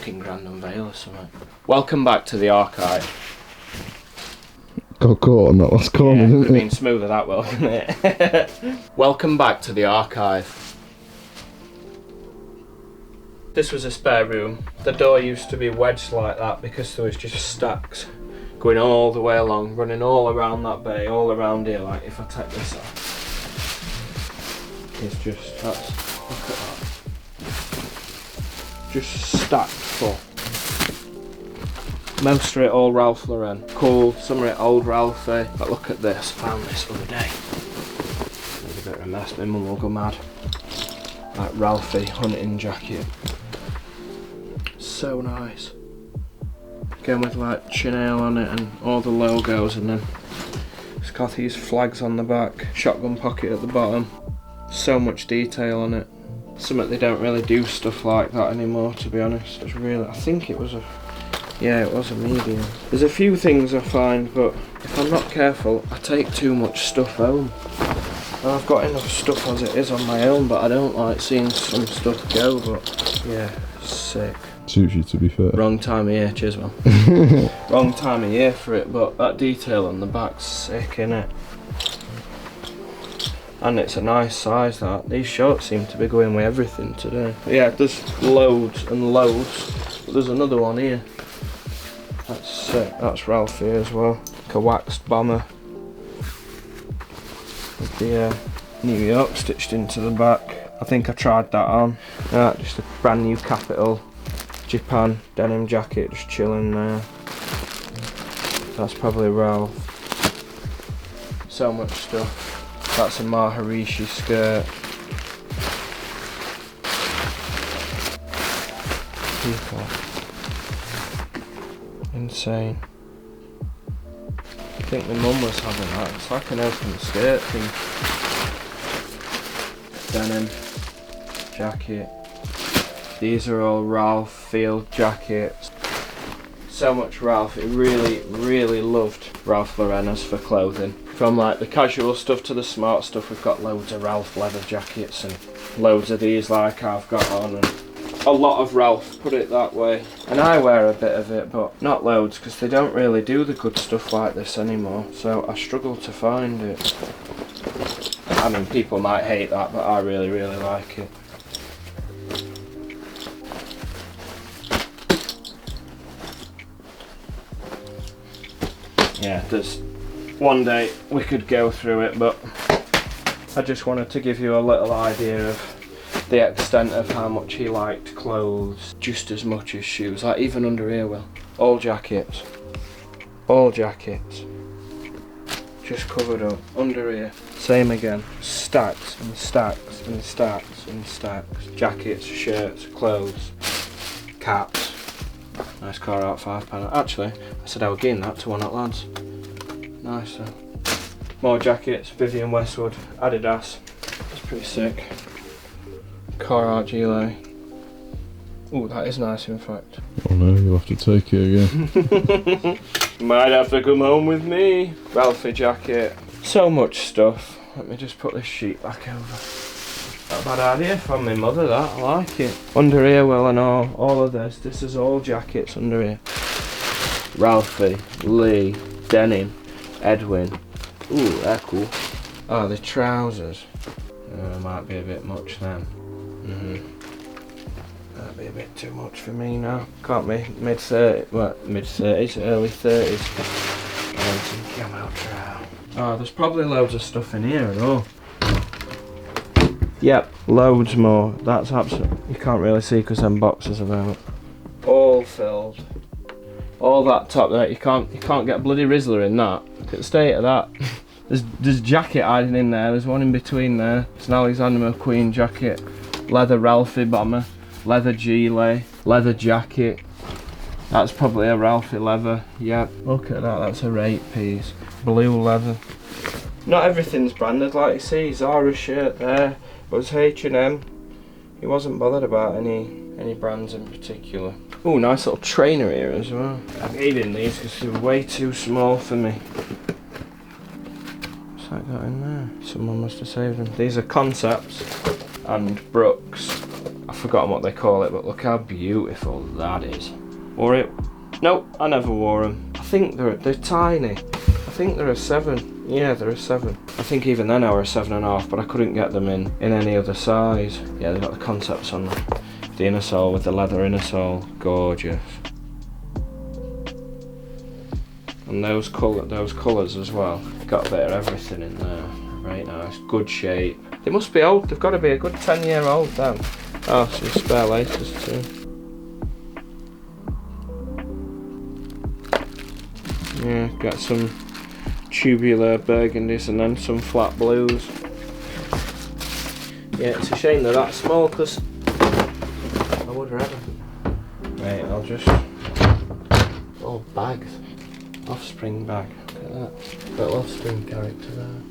fucking grand unveil or something. Welcome back to the archive. Got caught on that last corner, Yeah, didn't could have it? been smoother that well, couldn't it? Welcome back to the archive. This was a spare room. The door used to be wedged like that because there was just stacks going all the way along, running all around that bay, all around here. Like if I take this off, it's just, look at that. Just stacked full. Most of it all Ralph Lauren. Cool, some of it old Ralphie. But look at this, found this the other day. It's a bit of a mess, my mum will go mad. Like Ralphie hunting jacket. So nice. Again with like chenille on it and all the logos, and then it's got these flags on the back. Shotgun pocket at the bottom. So much detail on it. Something they don't really do stuff like that anymore, to be honest. It's really, I think it was a, yeah, it was a medium. There's a few things I find, but if I'm not careful, I take too much stuff home. And I've got enough stuff as it is on my own, but I don't like seeing some stuff go, but yeah, sick. Suits you, to be fair. Wrong time of year, cheers man. Wrong time of year for it, but that detail on the back's sick, innit? And it's a nice size, that. These shorts seem to be going with everything today. But yeah, there's loads and loads, but there's another one here. That's sick, that's Ralphie as well. Like a waxed bomber. With the New York stitched into the back. I think I tried that on. Just a brand new Capital Japan denim jacket just chilling there. That's probably Ralph. So much stuff. That's a Maharishi skirt. People. Insane. I think my mum was having that. It's like an open skirt thing. Denim jacket. These are all Ralph field jackets. So much Ralph. He really loved Ralph Lauren's for clothing. From like the casual stuff to the smart stuff, we've got loads of Ralph leather jackets and loads of these like I've got on, and a lot of Ralph, put it that way. And I wear a bit of it, but not loads, because they don't really do the good stuff like this anymore, so I struggle to find it. I mean, people might hate that, but I really like it. Yeah, there's one day we could go through it, but I just wanted to give you a little idea of the extent of how much he liked clothes just as much as shoes. Like even under here, well, all jackets, just covered up. Under here, same again, stacks and stacks and stacks and stacks. Jackets, shirts, clothes, caps. Nice car out £5. Actually, I said I would gain that to one at lads. Nice though. More jackets, Vivienne Westwood, Adidas. That's pretty sick. Car out gilet. Ooh, that is nice in fact. Oh no, you'll have to take it again. Might have to come home with me. Ralphie jacket. So much stuff. Let me just put this sheet back over. Not a bad idea from my mother, that. I like it. Under here, well, and all of this. This is all jackets under here. Ralphie, Lee, denim, Edwin. Ooh, they're cool. Oh, the trousers. Might be a bit much then. That'd be a bit too much for me now. Can't be mid-30s, well, mid-30s, early 30s. And some camo trousers. Oh, there's probably loads of stuff in here and all. Yep, loads more. That's absolutely, you can't really see because them boxes are out. All filled. All that top there, you can't get a bloody Rizzler in that. Look at the state of that. There's jacket hiding in there, there's one in between there. It's an Alexander McQueen jacket, leather Ralphie bomber, leather gilet, leather jacket. That's probably a Ralphie leather, yep. Look at that, that's a rate piece. Blue leather. Not everything's branded, like you see, Zara shirt there. But it's H&M. He wasn't bothered about any brands in particular. Oh, nice little trainer here as well. I gave him these because they were way too small for me. What's that got in there? Someone must have saved them. These are Concepts and Brooks. I forgotten what they call it, but look how beautiful that is. Wore it? Nope, I never wore them. I think they're tiny. I think they're a 7. Yeah, they're a 7. I think even then I were a 7.5, but I couldn't get them in any other size. Yeah, they've got the concepts on them. The inner sole with the leather inner sole, gorgeous. And those colours as well. Got a bit of everything in there. Right nice, good shape. They must be old. They've got to be a good 10-year-old then. Oh, some spare laces too. Yeah, got some tubular burgundies and then some flat blues. Yeah, it's a shame they're that small because I would have had them. Right, I'll just... Oh, bags. Offspring bag. Look at that. Little Offspring character there.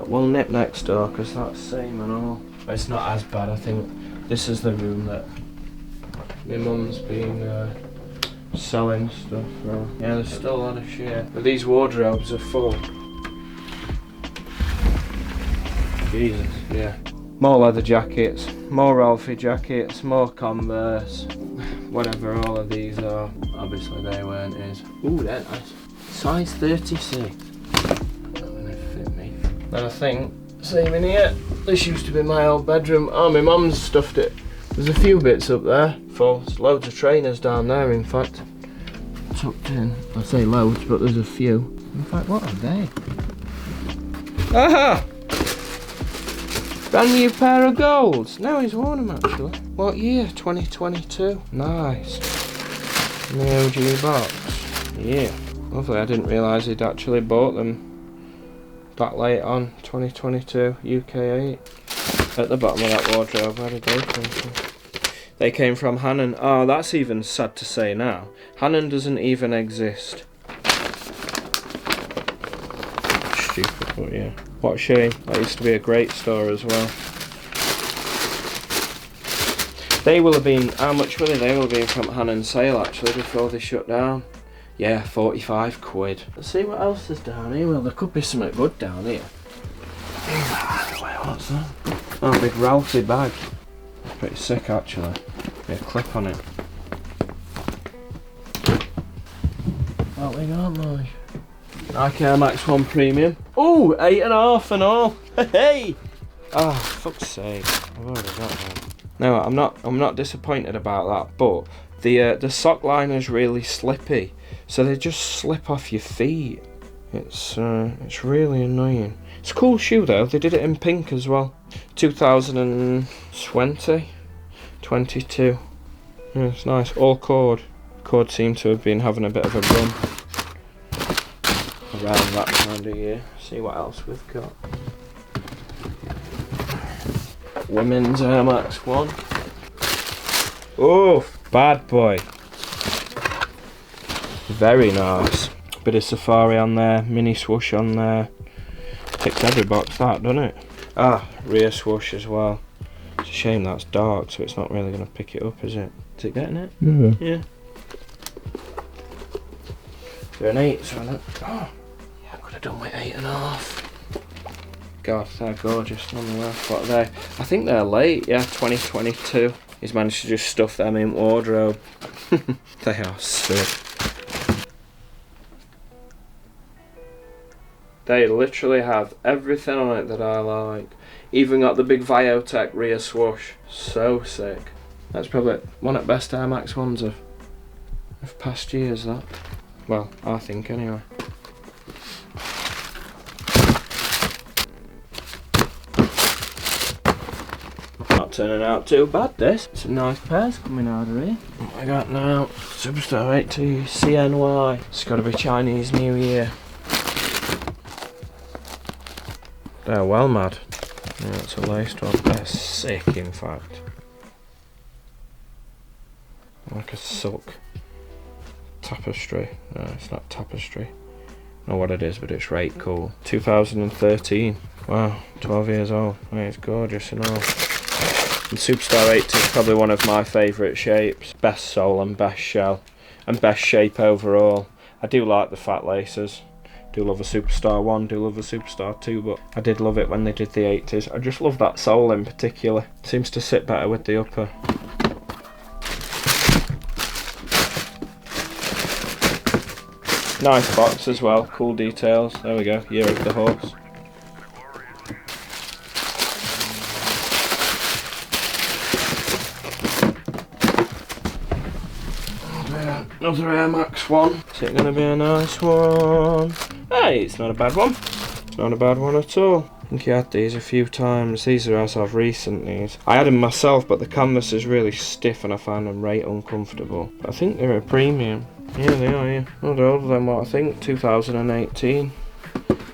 We'll nip next door because that's same and all. But it's not as bad. I think this is the room that my mum's been selling stuff from. Yeah, there's still a lot of shit. But these wardrobes are full. Jesus, yeah. More leather jackets, more Ralphie jackets, more Converse. Whatever all of these are. Obviously they weren't his. Ooh, they're nice. Size 36. Not gonna fit me. Then I think, same in here. This used to be my old bedroom. Oh, my mum's stuffed it. There's a few bits up there. Full. There's loads of trainers down there, in fact. Tucked in. I say loads, but there's a few. In fact, what are they? Aha! Brand new pair of golds. No, he's worn them actually. What year? 2022. Nice. In the OG box. Yeah. Lovely. I didn't realise he'd actually bought them that late on. 2022 UK 8. At the bottom of that wardrobe, where did they come from? They came from Hannon. Oh, that's even sad to say now. Hannon doesn't even exist. Stupid, but yeah. What a shame. That used to be a great store as well. They will have been, how much were they? They will have been from Hannon sale actually before they shut down. Yeah, 45 quid. Let's see what else is down here. Well, there could be something good down here. What's that? Oh, a big Ralphie bag. Pretty sick actually. Be a clip on it. What we got, boy? Nike Air Max 1 Premium. Oh, 8.5 and all. Hey! Oh, fuck's sake. I've already got that. No, I'm not disappointed about that, but the sock liner's really slippy. So they just slip off your feet. It's really annoying. It's a cool shoe though. They did it in pink as well. 2020, 22. Yeah, it's nice. All cord. Cord seemed to have been having a bit of a run around that kind of year. See what else we've got. Women's Air Max 1. Oh, bad boy. Very nice. Bit of safari on there, mini swoosh on there. Ticks every box that, doesn't it? Ah, rear swoosh as well. It's a shame that's dark, so it's not really going to pick it up, is it? Is it getting it? Yeah. Yeah. They're an 8, so I don't... Oh, yeah, I could have done with 8.5. God, they're gorgeous nonetheless. What are they? I think they're late, yeah, 2022. He's managed to just stuff them in wardrobe. They are sick. They literally have everything on it that I like. Even got the big Viotech rear swoosh. So sick. That's probably one of the best Air Max ones of past years, that. Well, I think anyway. Not turning out too bad, this. Some nice pairs coming out of here. What I got now? Superstar 82 CNY. It's got to be Chinese New Year. They're well mad. Yeah, it's a laced one. They're sick, in fact. Like a silk tapestry. No, it's not tapestry. I don't know what it is, but it's right cool. 2013. Wow, 12 years old. Yeah, it's gorgeous and all. And Superstar 80 is probably one of my favourite shapes. Best sole and best shell. And best shape overall. I do like the fat laces. Do love a Superstar 1, do love a Superstar 2, but I did love it when they did the 80s. I just love that sole in particular. Seems to sit better with the upper. Nice box as well, cool details. There we go, Year of the Horse. Another Air Max 1. Is it going to be a nice one? Hey, it's not a bad one. It's not a bad one at all. I think you had these a few times. These are as of recent these. I had them myself, but the canvas is really stiff and I find them right uncomfortable. But I think they're a premium. Yeah, they are, yeah. Not older than what I think, 2018.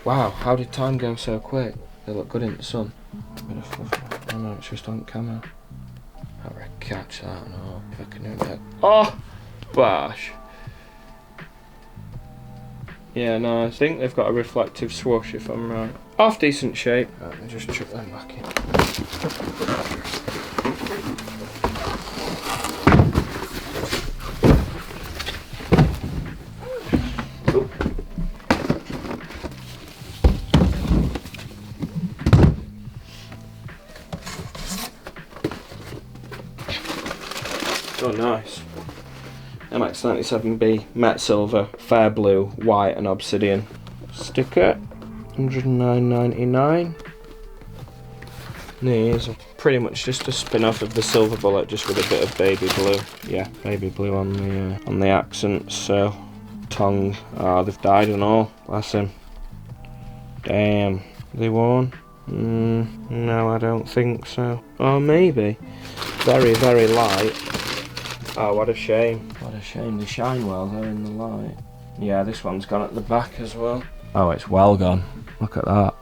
Wow, how did time go so quick? They look good in the sun. A bit of fluff. Oh no, it's just on camera. How do I catch that? No, if I can do that. Oh! Bash. Yeah, no, I think they've got a reflective swoosh if I'm right. Half decent shape. Let me just chuck them back in. Oh, nice. MX97B, matte silver, fair blue, white and obsidian. Sticker, $109.99. These are pretty much just a spin-off of the silver bullet, just with a bit of baby blue. Yeah, baby blue on the accents. So, tongue. Ah, they've died and all. Bless him. Damn. Are they worn? No, I don't think so. Or maybe. Very, very light. Oh, what a shame. What a shame. They shine well though in the light. Yeah, this one's gone at the back as well. Oh, it's well gone. Look at that.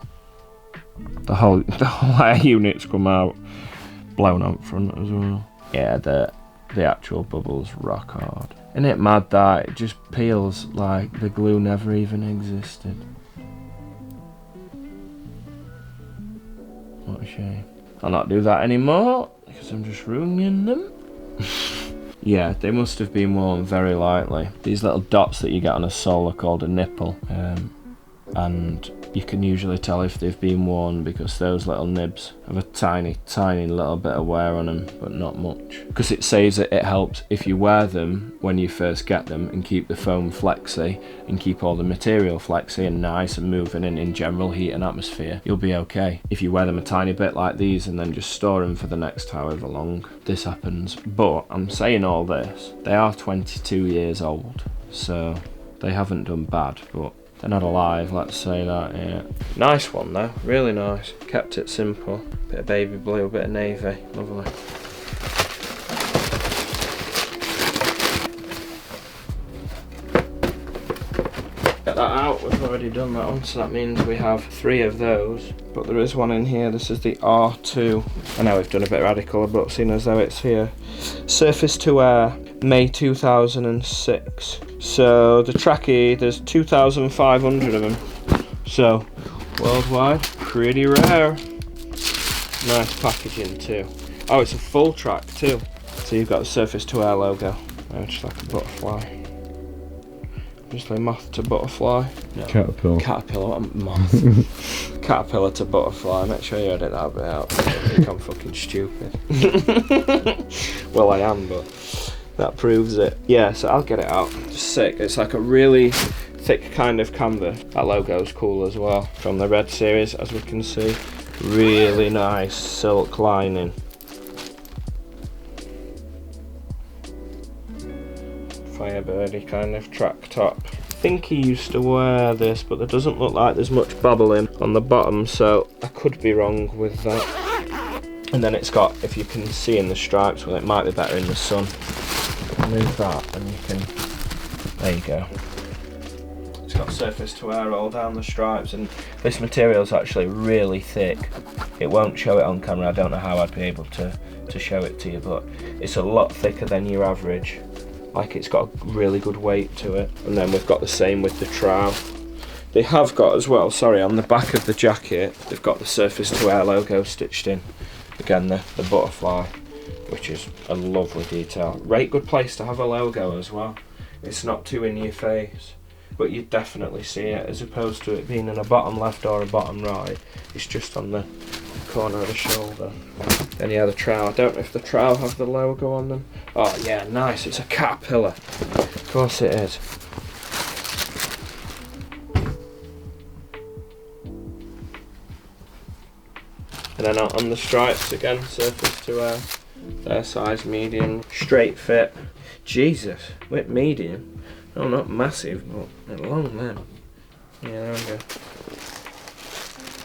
The whole air unit's come out. Blown out front as well. Yeah, the actual bubble's rock hard. Isn't it mad that it just peels like the glue never even existed? What a shame. I'll not do that anymore because I'm just ruining them. Yeah, they must have been worn very lightly. These little dots that you get on a sole are called a nipple, and you can usually tell if they've been worn because those little nibs have a tiny, tiny little bit of wear on them, but not much. Because it says that it helps if you wear them when you first get them and keep the foam flexy and keep all the material flexy and nice and moving and in general heat and atmosphere, you'll be okay. If you wear them a tiny bit like these and then just store them for the next however long, this happens. But I'm saying all this, they are 22 years old, so they haven't done bad, but they're not alive, let's say that, yeah. Nice one though, really nice. Kept it simple. Bit of baby blue, bit of navy, lovely. Get that out, we've already done that one, so that means we have 3 of those. But there is one in here, this is the R2. I know we've done a bit radical, but seeing as though it's here. Surface to Air, May 2006. So the trackie, there's 2,500 of them. So worldwide, pretty rare. Nice packaging too. Oh, it's a full track too. So you've got the Surface to Air logo. Oh, just like a butterfly. Just a moth to butterfly. No. Caterpillar. Caterpillar, what a moth. Caterpillar to butterfly. Make sure you edit that bit out. I think I'm fucking stupid. Well, I am, but that proves it. Yeah, so I'll get it out. Just sick. It's like a really thick kind of canvas. That logo's cool as well. From the Red series, as we can see. Really nice silk lining. Firebirdy kind of track top. I think he used to wear this, but there doesn't look like there's much bobbling on the bottom, so I could be wrong with that. And then it's got, if you can see in the stripes, well, it might be better in the sun. Move that and you can, there you go. It's got Surface to Air all down the stripes, and this material is actually really thick. It won't show it on camera. I don't know how I'd be able to show it to you, but it's a lot thicker than your average. Like, it's got a really good weight to it. And then we've got the same with the trowel. They have got as well, sorry, on the back of the jacket, they've got the Surface to Air logo stitched in. Again, the butterfly, which is a lovely detail. Right good place to have a logo as well. It's not too in your face. but you'd definitely see it, as opposed to it being in a bottom left or a bottom right. It's just on the corner of the shoulder. Then yeah, the trowel. I don't know if the trowel have the logo on them. Oh yeah, nice. It's a caterpillar. Of course it is. And then on the stripes again, surface to air. Their size medium, straight fit. Jesus, with medium. No, not massive, but they're long then. Yeah, there we go.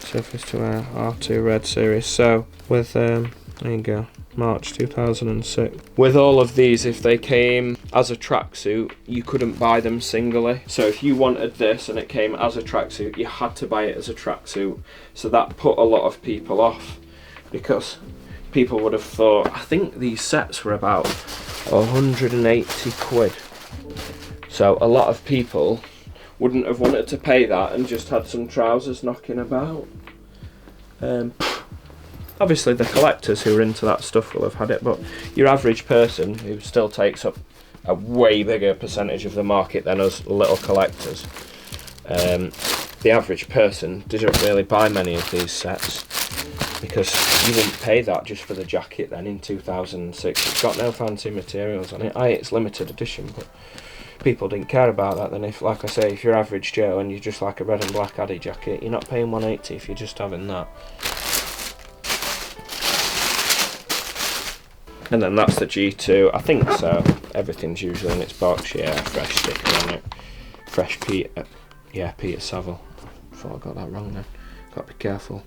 Surface to air R2 Red Series. So with there you go, March 2006. With all of these, if they came as a tracksuit, you couldn't buy them singly. So if you wanted this and it came as a tracksuit, you had to buy it as a tracksuit. So that put a lot of people off, because people would have thought, I think these sets were about 180 quid. So a lot of people wouldn't have wanted to pay that and just had some trousers knocking about. Obviously the collectors who are into that stuff will have had it, but your average person, who still takes up a way bigger percentage of the market than us little collectors, the average person didn't really buy many of these sets, because you wouldn't pay that just for the jacket then in 2006. It's got no fancy materials on it. It's limited edition, but people didn't care about that then. If, like I say, if you're average Joe and you just like a red and black Adi jacket, you're not paying 180 if you're just having that. And then that's the G2, I think so. Everything's usually in its box, yeah, fresh sticker on it. Fresh Peter, yeah, Peter Saville. I thought I got that wrong then. Got to be careful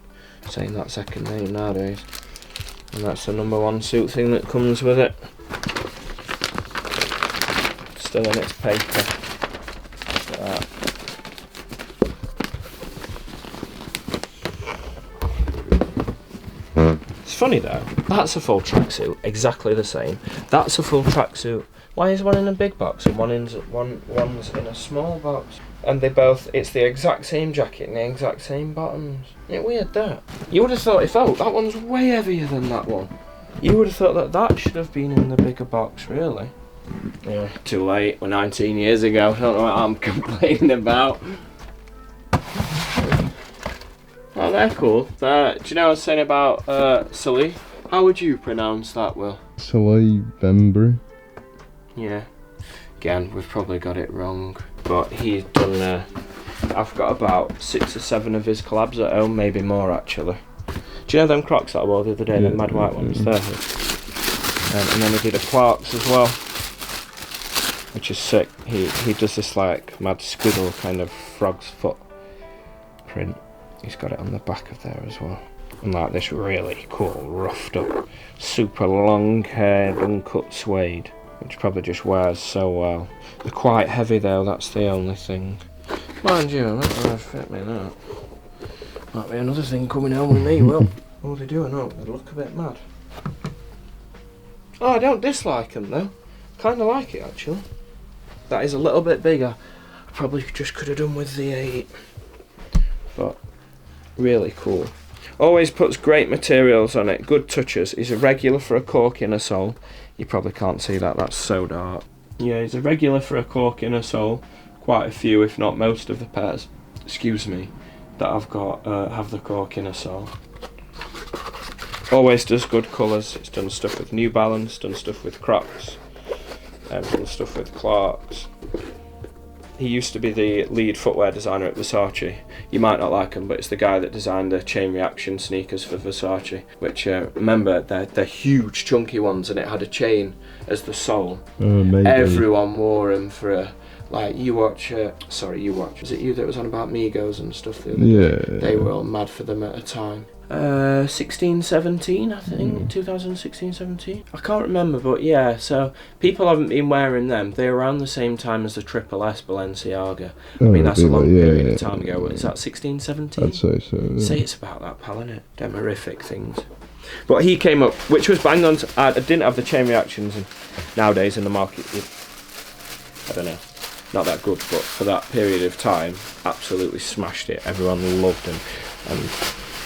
saying that second name nowadays. And that's the #1 suit thing that comes with it. Still in its paper. Look at that. It's funny though, that's a full tracksuit, exactly the same. That's a full tracksuit. Why is one in a big box and one's in a small box? And they both, it's the exact same jacket and the exact same bottoms. Isn't it weird that? You would have thought, that one's way heavier than that one. You would have thought that should have been in the bigger box, really. Yeah, too late, we're 19 years ago, I don't know what I'm complaining about. Oh, they're cool. Do you know what I was saying about Salehe? How would you pronounce that, Will? Salehe Bembury. Yeah. Again, we've probably got it wrong. But he's done, I've got about 6 or 7 of his collabs at home, maybe more actually. Do you know them Crocs that I wore the other day, the mad white ones? There. And then he did a Clarks as well, which is sick. He does this like mad squiggle kind of frog's foot print. He's got it on the back of there as well. And like this really cool, roughed up, super long haired, uncut suede, which probably just wears so well. They're quite heavy though, that's the only thing. Mind you, I'm not going to fit me that. Might be another thing coming home with me, Will. What are they doing up? They look a bit mad. Oh, I don't dislike them though. Kinda like it actually. That is a little bit bigger. I probably just could have done with the 8. But really cool. Always puts great materials on it, good touches. He's a regular for a cork inner sole. You probably can't see that, that's so dark. Yeah, he's a regular for a cork inner sole. Quite a few, if not most of the pairs, excuse me, that I've got have the cork inner sole. Always does good colours. It's done stuff with New Balance, done stuff with Crocs, done stuff with Clarks. He used to be the lead footwear designer at Versace. You might not like him, but it's the guy that designed the chain reaction sneakers for Versace, which, remember, they're huge, chunky ones, and it had a chain as the sole. Everyone wore them for a, like, you watch, was it you that was on about Migos and stuff the other day? They were all mad for them at a time. 16, 17, I think, 2016, 17. I can't remember, but yeah, so people haven't been wearing them. They're around the same time as the Triple S Balenciaga. I mean, that's a long period of time ago. Is that 16, 17? I'd say so. Yeah. Say it's about that, pal, innit? Them horrific things. But he came up, which was bang on. I didn't have the chain reactions, and nowadays in the market, I don't know, not that good, but for that period of time, absolutely smashed it. Everyone loved them, and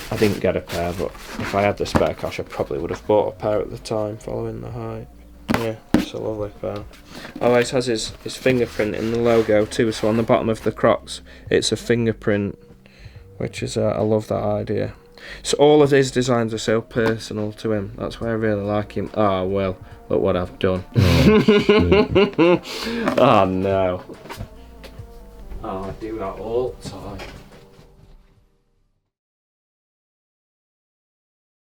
I didn't get a pair, but if I had the spare cash, I probably would have bought a pair at the time, following the hype. Yeah, it's a lovely pair. Always has his fingerprint in the logo too, so on the bottom of the Crocs it's a fingerprint, which is I love that idea. So all of his designs are so personal to him. That's why I really like him. Oh well, look what I've done. Oh no. Oh, I do that all the time.